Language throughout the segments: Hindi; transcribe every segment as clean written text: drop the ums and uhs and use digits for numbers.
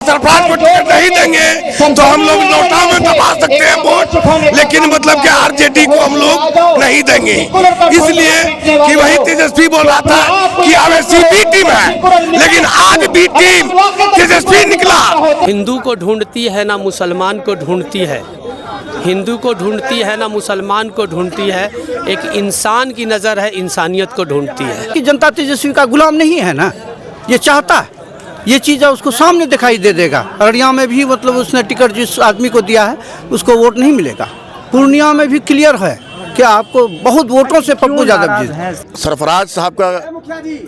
सरकार को टिकट नहीं देंगे तो हम लोग नोटा में दबा सकते हैं वोट, लेकिन मतलब कि आरजेडी को हम लोग नहीं देंगे। इसलिए कि वही तेजस्वी बोल रहा था कि अवैसी बी टीम है, लेकिन आज बी टीम तेजस्वी निकला। हिंदू को ढूंढती है ना मुसलमान को ढूंढती है, हिंदू को ढूंढती है ना मुसलमान को ढूंढती है, एक इंसान की नज़र है, इंसानियत को ढूंढती है। कि जनता तेजस्वी का गुलाम नहीं है ना, ये चाहता है, ये चीज़ उसको सामने दिखाई दे देगा। अररिया में भी मतलब उसने टिकट जिस आदमी को दिया है उसको वोट नहीं मिलेगा। पूर्णिया में भी क्लियर है कि आपको बहुत वोटों से पप्पू यादव जी। सरफराज साहब का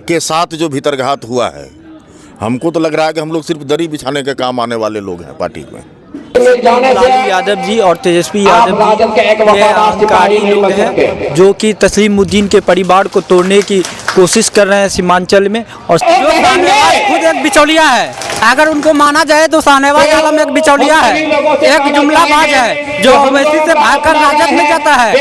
के साथ जो भीतरघात हुआ है, हमको तो लग रहा है कि हम लोग सिर्फ दरी बिछाने के काम आने वाले लोग हैं पार्टी में। लालू यादव जी और तेजस्वी यादव जी ये अहंकारी लोग हैं जो कि तस्लीमुद्दीन के परिवार को तोड़ने की कोशिश कर रहे हैं सीमांचल में। और जो साहनेवाज खुद एक बिचौलिया है, अगर उनको माना जाए तो साहनेवाज आलम एक बिचौलिया है, एक जुमलाबाज है जो ओवैसी से भागकर राजद में जाता है।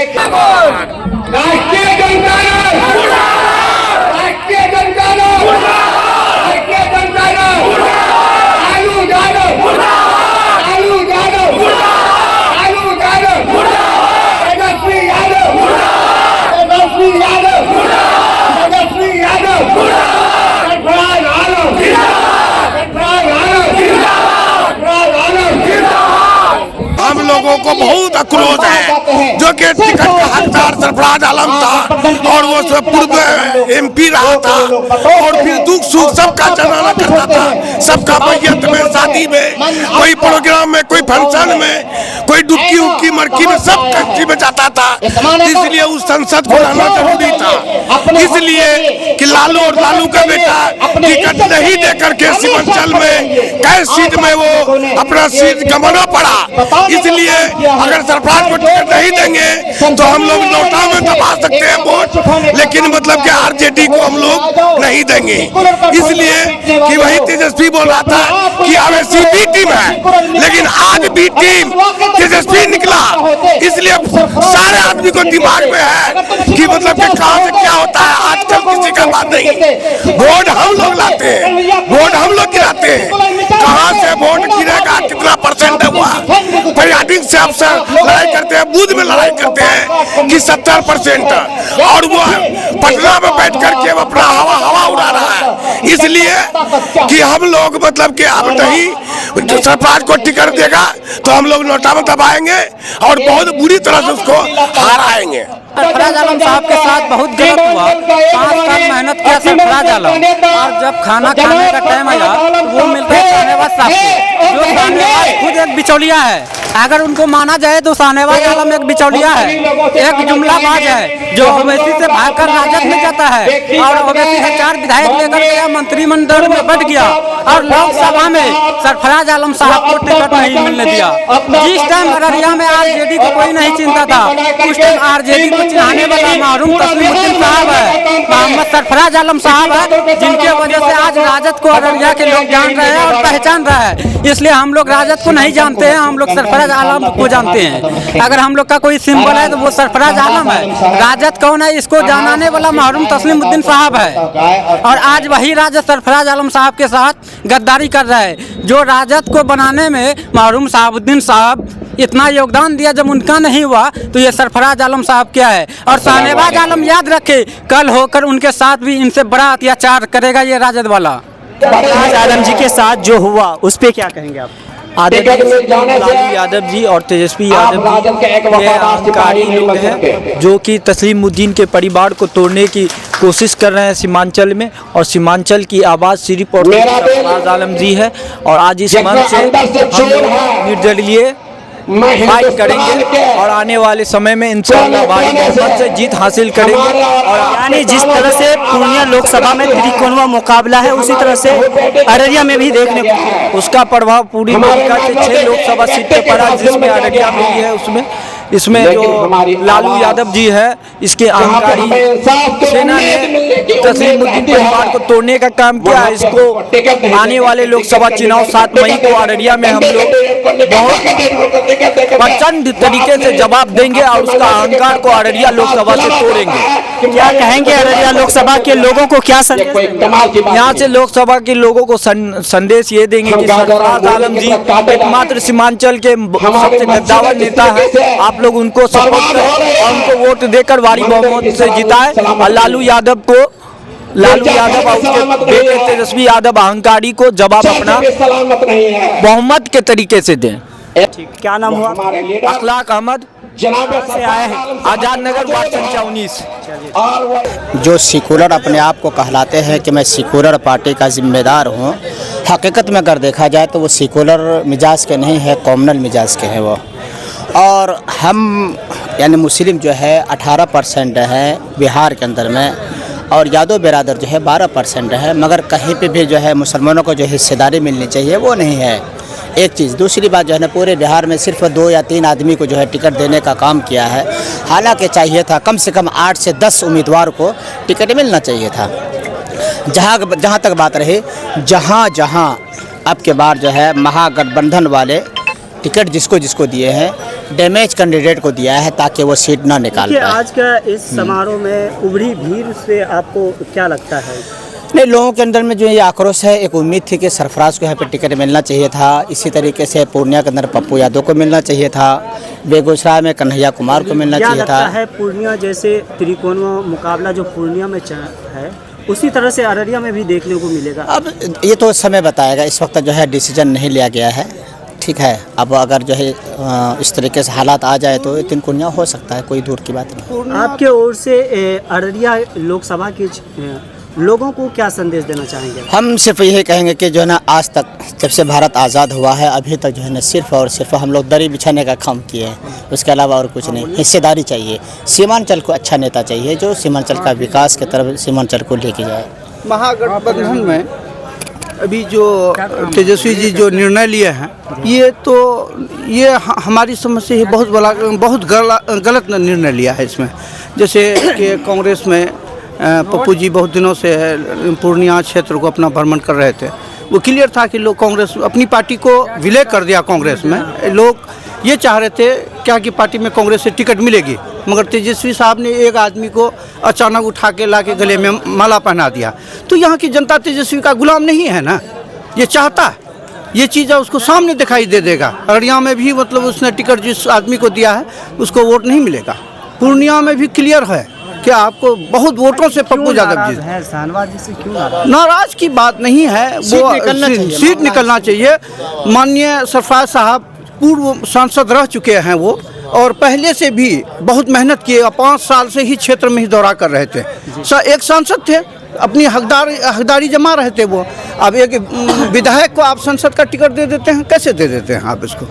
हम लोगों को बहुत आक्रोश है जो कि टिकट का हकदार सरफराज आलम था और वो सब पूर्व एमपी रहा था और फिर दुख सुख सबका जनाना करता था, सबका मैयत में, शादी में, कोई प्रोग्राम में, कोई फंक्शन में, कोई डुबकी उबकी मरकी में, सब कच्ची में जाता था। इसलिए उस संसद को लाना जरूरी था, इसलिए कि लालू और लालू का बेटा टिकट नहीं देकर के सीमांचल में कई सीट में वो अपना सीट गंवाना पड़ा। इसलिए अगर सरकार को टिकट नहीं देंगे तो हम लोग नोटा में दबा सकते हैं वोट, लेकिन मतलब कि आरजेडी को हम लोग नहीं देंगे। इसलिए कि वही तेजस्वी बोल रहा था कि अवैसी बी टीम है, लेकिन आज बी टीम तेजस्वी निकला। इसलिए सारे आदमी को दिमाग में है कि मतलब कि कहाँ से क्या होता है, आजकल किसी का बात नहीं। वोट हम लोग लाते हैं, वोट हम लोग गिराते हैं, कहाँ से वोट गिरेगा, कितना परसेंट हुआ, परिवादिक से अफसर लड़ाई करते हैं, बूथ में लड़ाई करते हैं कि 70%, और वो पटना में बैठ करके अपना हवा उड़ा रहा है। इसलिए कि हम लोग मतलब कि अब नहीं, सरकार को टिकट देगा तो हम लोग नोटा में दबाएंगे और बहुत बुरी तरह से उसको हराएंगे। सरफराज आलम साहब के साथ बहुत गलत हुआ, 5 साल मेहनत किया सरफराज आलम, और जब खाना खाने का टाइम आया तो वो मिलते हैं साहनेवाज साहब को, जो साहनेवाज खुद एक बिचौलिया है। अगर उनको माना जाए तो साहनेवाज आलम एक बिचौलिया है, एक जुमलाबाज है जो ओवैसी से भागकर राजद में जाता है, और ओवैसी से 4 विधायक लेकर गया, मंत्रिमंडल में बैठ गया, और लोकसभा में सरफराज आलम साहब को टिकट नहीं मिलने दिया। जिस टाइम अररिया में आरजेडी को कोई नहीं चिंता था, उस टाइम आरजेडी को चिन्हाने वाला महरूम तस्लीमुद्दीन साहब है, मोहम्मद सरफराज आलम साहब है, जिनके वजह से आज राजद को अररिया के लोग जान रहे हैं और पहचान रहे हैं। इसलिए हम लोग राजद को नहीं जानते हैं, हम लोग सरफराज आलम को जानते हैं। अगर हम लोग का कोई सिंबल है तो वो सरफराज आलम है। राजद कौन है, इसको जानाने वाला महरूम तस्लीमुद्दीन साहब है, और आज वही राजद सरफराज आलम साहब के साथ गद्दारी कर रहा है। जो राजद को बनाने में महरूम शहाबुद्दीन साहब इतना योगदान दिया, जब उनका नहीं हुआ तो ये सरफराज आलम साहब क्या है। और साहनेवाज आलम याद रखे, कल होकर उनके साथ भी इनसे बड़ा अत्याचार करेगा ये राजद वाला। सरफराज आलम जी के साथ जो हुआ उस पे क्या कहेंगे आप? लालू यादव जी और तेजस्वी यादव जी ये अहंकारी लोग हैं जो कि तस्लीमुद्दीन के परिवार को तोड़ने की कोशिश कर रहे हैं सीमांचल में, और सीमांचल की आवाज़ सिर्फ और सरफराज आलम जी है। और आज इस मंच से हम लोग निर्दलीय फाइट करेंगे और आने वाले समय में इंशाअल्लाह भारी बहुमत से जीत हासिल करेंगे। और यानी जिस तरह से पूर्णिया लोकसभा में त्रिकोणीय मुकाबला है, उसी तरह से अररिया में भी देखने को उसका प्रभाव पूरी तरीका से 6 लोकसभा सीट पर पड़ा, जिसमें अररिया में भी है। इसमें जो लालू यादव जी है, इसके अहंकारी सेना ने तस्लीमुद्दीन परिवार को तोड़ने का काम किया। इसको आने वाले लोकसभा चुनाव 7 मई को अररिया में हम लोग बहुत प्रचंड तरीके से जवाब देंगे और उसका अहंकार को अररिया लोकसभा से तोड़ेंगे। क्या कहेंगे अररिया लोकसभा के लोगों को, क्या संदेश देंगे? यहाँ से लोकसभा के लोगों को संदेश ये देंगे कि सरफराज आलम जी एकमात्र सीमांचल के सबसे कद्दावर नेता है। आप लोग उनको सपोर्ट करें और उनको वोट देकर भारी बहुमत से जिताएं और लालू यादव और उसके बेटे तेजस्वी यादव अहंकारी को जवाब अपना बहुमत के तरीके से दें। क्या नाम हुआ? अखलाक अहमद से आए हैं। आजाद नगर वार्ड संख्या 19। जो सेकुलर अपने आप को कहलाते हैं कि मैं सेकुलर पार्टी का जिम्मेदार हूँ, हकीकत में अगर देखा जाए तो वो सेकुलर मिजाज के नहीं है, कॉमनल मिजाज के हैं वो। और हम यानी मुस्लिम जो है 18% है बिहार के अंदर में, और यादव बिरादर जो है 12% है, मगर कहीं पे भी जो है मुसलमानों को जो हिस्सेदारी मिलनी चाहिए वो नहीं है। एक चीज़, दूसरी बात जो है ना, पूरे बिहार में सिर्फ 2 या 3 आदमी को जो है टिकट देने का काम किया है। हालांकि चाहिए था कम से कम 8 से 10 उम्मीदवार को टिकट मिलना चाहिए था। जहाँ तक बात रही, जहाँ अब के बार जो है महागठबंधन वाले टिकट जिसको दिए हैं, डैमेज कैंडिडेट को दिया है ताकि वो सीट ना निकाल पाए। आज का इस समारोह में उभरी भीड़ से आपको क्या लगता है? नहीं, लोगों के अंदर में जो ये आक्रोश है, एक उम्मीद थी कि सरफराज को यहाँ पे टिकट मिलना चाहिए था। इसी तरीके से पूर्णिया के अंदर पप्पू यादव को मिलना चाहिए था, बेगूसराय में कन्हैया कुमार को मिलना चाहिए था। है पूर्णिया जैसे त्रिकोणीय मुकाबला जो पूर्णिया में है, उसी तरह से अररिया में भी देखने को मिलेगा? अब ये तो समय बताएगा, इस वक्त जो है डिसीजन नहीं लिया गया है, ठीक है। अब अगर जो है इस तरीके से हालात आ जाए तो तिनकुनिया हो सकता है, कोई दूर की बात नहीं। आपके ओर से अररिया लोकसभा के लोगों को क्या संदेश देना चाहेंगे? हम सिर्फ यही कहेंगे कि जो है ना, आज तक जब से भारत आज़ाद हुआ है अभी तक जो है ना सिर्फ और सिर्फ हम लोग दरी बिछाने का काम किए हैं, उसके अलावा और कुछ नहीं। हिस्सेदारी चाहिए, सीमांचल को अच्छा नेता चाहिए जो सीमांचल का विकास की तरफ सीमांचल को लेके जाए। महागठबंधन में अभी जो तेजस्वी जी जो निर्णय लिए हैं, ये हमारी समझ से ही बहुत गलत निर्णय लिया है इसमें। जैसे कि कांग्रेस में पप्पू जी बहुत दिनों से पूर्णिया क्षेत्र को अपना भ्रमण कर रहे थे। वो क्लियर था कि लोग कांग्रेस अपनी पार्टी को विलय कर दिया। कांग्रेस में लोग ये चाह रहे थे क्या कि पार्टी में कांग्रेस से टिकट मिलेगी, मगर तेजस्वी साहब ने एक आदमी को अचानक उठा के ला के गले में माला पहना दिया। तो यहाँ की जनता तेजस्वी का गुलाम नहीं है ना, ये चाहता है ये चीज़ उसको सामने दिखाई दे देगा। अररिया में भी मतलब उसने टिकट जिस आदमी को दिया है उसको वोट नहीं मिलेगा। पूर्णिया में भी क्लियर है कि आपको बहुत वोटों से पप्पू यादव जी है। शाहनवाज जी से क्यों नाराज की बात नहीं है, वो सीट निकलना चाहिए। माननीय सरफराज साहब पूर्व सांसद रह चुके हैं वो, और पहले से भी बहुत मेहनत किए। 5 साल से ही क्षेत्र में ही दौरा कर रहे थे। एक सांसद थे, अपनी हकदारी जमा रहे थे वो। अब एक विधायक को आप संसद का टिकट दे देते हैं, कैसे दे देते हैं आप इसको?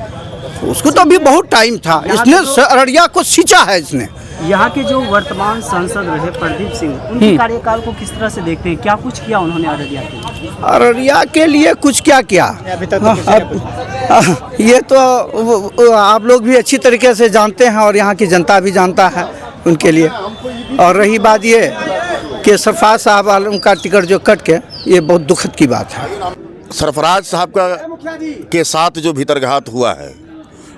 उसको तो अभी बहुत टाइम था, इसने अररिया को सींचा है इसने। यहाँ के जो वर्तमान सांसद रहे प्रदीप सिंह, उनके कार्यकाल को किस तरह से देखते हैं? क्या कुछ किया उन्होंने अररिया के लिए? अररिया के लिए कुछ क्या किया अभी तक ये तो आप लोग भी अच्छी तरीके से जानते हैं और यहाँ की जनता भी जानता है उनके लिए। और रही बात ये कि सरफराज साहब आलम का टिकट जो कट के, ये बहुत दुखद की बात है। सरफराज साहब के साथ जो भीतरघात हुआ है,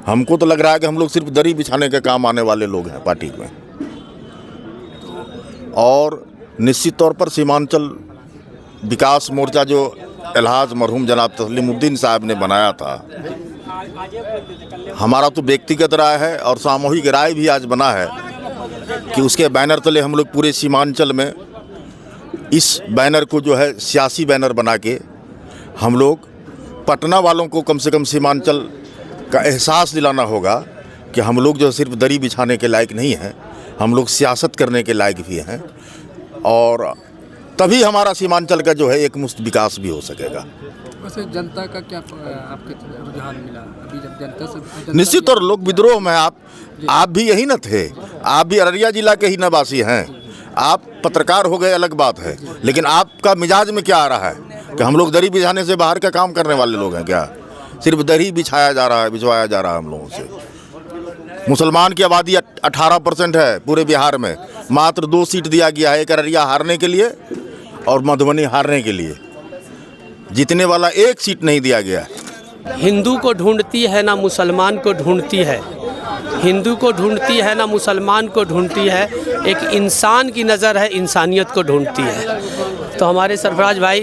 हमको तो लग रहा है कि हम लोग सिर्फ दरी बिछाने के काम आने वाले लोग हैं पार्टी में। और निश्चित तौर पर सीमांचल विकास मोर्चा जो इलाहाज मरहूम जनाब तस्लीमुद्दीन साहब ने बनाया था, हमारा तो व्यक्तिगत राय है और सामूहिक राय भी आज बना है कि उसके बैनर तले हम लोग पूरे सीमांचल में इस बैनर को जो है सियासी बैनर बना के हम लोग पटना वालों को कम से कम सीमांचल का एहसास दिलाना होगा कि हम लोग जो सिर्फ दरी बिछाने के लायक नहीं हैं, हम लोग सियासत करने के लायक भी हैं। और तभी हमारा सीमांचल का जो है एक मुश्त विकास भी हो सकेगा। वैसे जनता का क्या आपके रुझान मिला अभी जब जनता से? निश्चित और लोग विद्रोह में आप भी यही न थे, आप भी अररिया जिला के ही निवासी हैं। आप पत्रकार हो गए अलग बात है, लेकिन आपका मिजाज में क्या आ रहा है कि हम लोग दरी बिछाने से बाहर का काम करने वाले लोग हैं क्या? सिर्फ दरी बिछवाया जा रहा है हम लोगों से। मुसलमान की आबादी 18% है पूरे बिहार में, मात्र 2 सीट दिया गया है, एक अररिया हारने के लिए और मधुबनी हारने के लिए। जीतने वाला 1 सीट नहीं दिया गया। हिंदू को ढूंढती है ना मुसलमान को ढूंढती है, हिंदू को ढूंढती है ना मुसलमान को ढूंढती है, एक इंसान की नज़र है इंसानियत को ढूंढती है। तो हमारे सरफराज भाई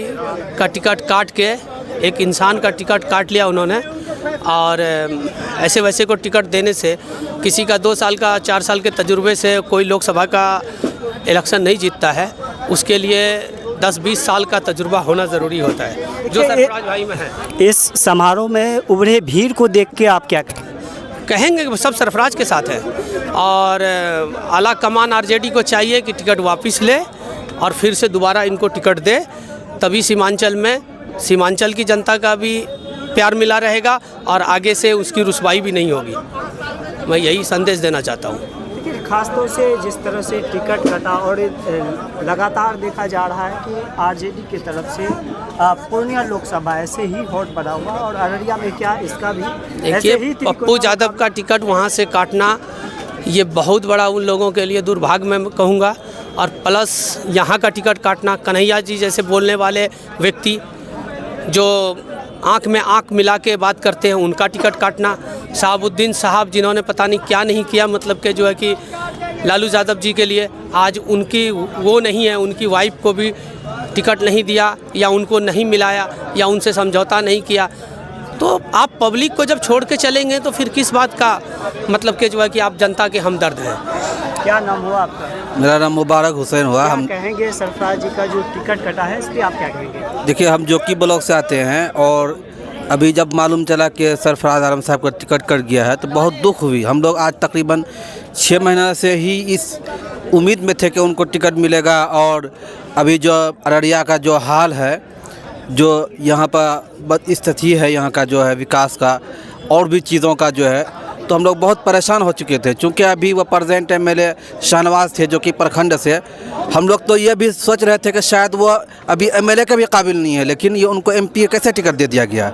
का टिकट काट के एक इंसान का टिकट काट लिया उन्होंने, और ऐसे वैसे को टिकट देने से किसी का 2 साल का 4 साल के तजुर्बे से कोई लोकसभा का इलेक्शन नहीं जीतता है। उसके लिए 10-20 साल का तजुर्बा होना ज़रूरी होता है, जो सरफराज भाई में है। इस समारोह में उभरे भीड़ को देख के आप क्या कहेंगे कि सब सरफराज के साथ है, और आला कमान आरजेडी को चाहिए कि टिकट वापस ले और फिर से दोबारा इनको टिकट दे, तभी सीमांचल की जनता का भी प्यार मिला रहेगा और आगे से उसकी रुसवाई भी नहीं होगी। मैं यही संदेश देना चाहता हूँ। खासतौर से जिस तरह से टिकट कटा और लगातार देखा जा रहा है कि आरजेडी की तरफ से पूर्णिया लोकसभा ऐसे ही हॉट बना हुआ, और अररिया में क्या इसका भी ऐसे ही पप्पू यादव का टिकट वहाँ से काटना ये बहुत बड़ा उन लोगों के लिए दुर्भाग्य मैं कहूँगा, और प्लस यहाँ का टिकट काटना कन्हैया जी जैसे बोलने वाले व्यक्ति जो आँख में आँख मिला के बात करते हैं उनका टिकट काटना, शहाबुद्दीन साहब जिन्होंने पता नहीं क्या नहीं किया, मतलब कि जो है कि लालू यादव जी के लिए आज उनकी वो नहीं है, उनकी वाइफ को भी टिकट नहीं दिया या उनको नहीं मिलाया या उनसे समझौता नहीं किया। तो आप पब्लिक को जब छोड़ के चलेंगे तो फिर किस बात का मतलब कि जो है कि आप जनता के हमदर्द हैं। क्या नाम हुआ आपका? मेरा नाम मुबारक हुसैन हुआ। हम कहेंगे सरफराज जी का जो टिकट कटा है इस पर आप क्या कहेंगे? देखिए, हम जोकी ब्लॉक से आते हैं और अभी जब मालूम चला कि सरफराज आलम साहब का टिकट कट गया है तो बहुत दुख हुई। हम लोग आज तकरीबन 6 महीना से ही इस उम्मीद में थे कि उनको टिकट मिलेगा, और अभी जो अररिया का जो हाल है, जो यहाँ पर स्थिति है यहाँ का जो है विकास का और भी चीज़ों का जो है, तो हम लोग बहुत परेशान हो चुके थे। चूँकि अभी वो प्रेजेंट MLA शाहनवाज थे जो कि प्रखंड से, हम लोग तो ये भी सोच रहे थे कि शायद वो अभी MLA के भी काबिल नहीं है, लेकिन ये उनको MP कैसे टिकट दे दिया गया।